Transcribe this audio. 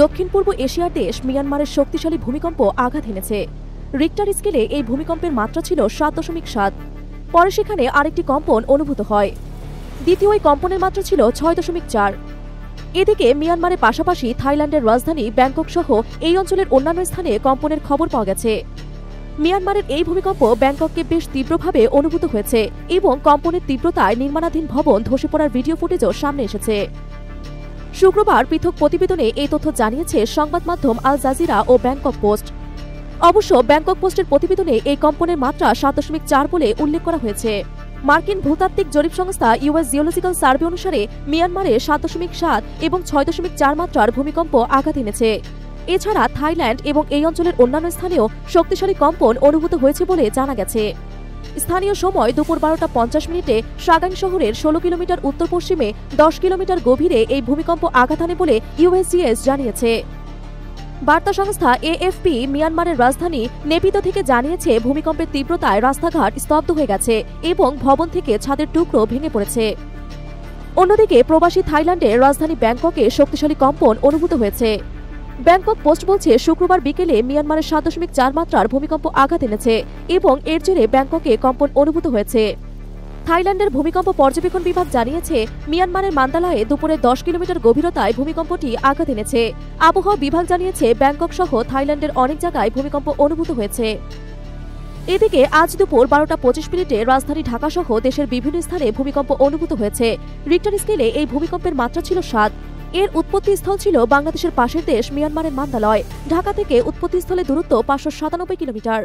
দক্ষিণ পূর্ব এশিয়ার দেশ মিয়ানমারের শক্তিশালী ভূমিকম্প আঘাত হেনেছে। রিক্টার স্কেলে এই ভূমিকম্পের মাত্রা ছিল 7.7। পরে সেখানে আরেকটি কম্পন অনুভূত হয়। দ্বিতীয় ওই কম্পনের মাত্রা ছিল 6.4। এদিকে মিয়ানমারের পাশাপাশি থাইল্যান্ডের রাজধানী ব্যাংকক সহ এই অঞ্চলের অন্যান্য স্থানে কম্পনের খবর পাওয়া গেছে। মিয়ানমারের এই ভূমিকম্প ব্যাংককে বেশ তীব্রভাবে অনুভূত হয়েছে এবং কম্পনের তীব্রতায় নির্মাণাধীন ভবন ধসে পড়ার ভিডিও ফুটেজও সামনে এসেছে। শুক্রবার পৃথক প্রতিবেদনে এই তথ্য জানিয়েছে সংবাদ মাধ্যম আল জাজিরা ও ব্যাংকক পোস্ট। অবশ্য ব্যাংকক পোস্টের প্রতিবেদনে এই কম্পনের মাত্রা 7.4 বলে উল্লেখ করা হয়েছে। মার্কিন ভূতাত্ত্বিক জরিপ সংস্থা ইউএস জিওলজিক্যাল সার্ভে অনুসারে মিয়ানমারে 7.7 এবং 6.4 মাত্রার ভূমিকম্প আঘাত এনেছে। এছাড়া থাইল্যান্ড এবং এই অঞ্চলের অন্যান্য স্থানেও শক্তিশালী কম্পন অনুভূত হয়েছে বলে জানা গেছে। স্থানীয় সময় দুপুর 12:50 সাগাং শহরের 16 কিলোমিটার উত্তর পশ্চিমে 10 কিলোমিটার গভীরে এই ভূমিকম্প আঘাত হানে বলে ইউএসজিএস জানিয়েছে। বার্তা সংস্থা এএফপি মিয়ানমারের রাজধানী নেপিতো থেকে জানিয়েছে ভূমিকম্পের তীব্রতায় রাস্তাঘাট স্তব্ধ হয়ে গেছে এবং ভবন থেকে ছাদের টুকরো ভেঙে পড়েছে। অন্যদিকে প্রবাসী থাইল্যান্ডের রাজধানী ব্যাংককে শক্তিশালী কম্পন অনুভূত হয়েছে। ব্যাংকক পোস্ট বলছে শুক্রবার বিকেলে মিয়ানমারের 7.4 মাত্রার ভূমিকম্প আঘাত এনেছে এবং এর জেরে ব্যাংককে কম্পন অনুভূত হয়েছে। থাইল্যান্ডের ভূমিকম্প পর্যবেক্ষণ বিভাগ জানিয়েছে মিয়ানমারের মান্দালয়ে দুপুরে 10 কিলোমিটার গভীরতায় ভূমিকম্পটি আঘাত এনেছে। আবহাওয়া বিভাগ জানিয়েছে ব্যাংকক সহ থাইল্যান্ডের অনেক জায়গায় ভূমিকম্প অনুভূত হয়েছে। এদিকে আজ দুপুর 12:25 রাজধানী ঢাকা সহ দেশের বিভিন্ন স্থানে ভূমিকম্প অনুভূত হয়েছে। রিক্টার স্কেলে এই ভূমিকম্পের মাত্রা ছিল 7। এর উৎপত্তিস্থল ছিল বাংলাদেশের পাশের দেশ মিয়ানমারের মান্দালয়। ঢাকা থেকে উৎপত্তিস্থলের দূরত্ব 597 কিলোমিটার।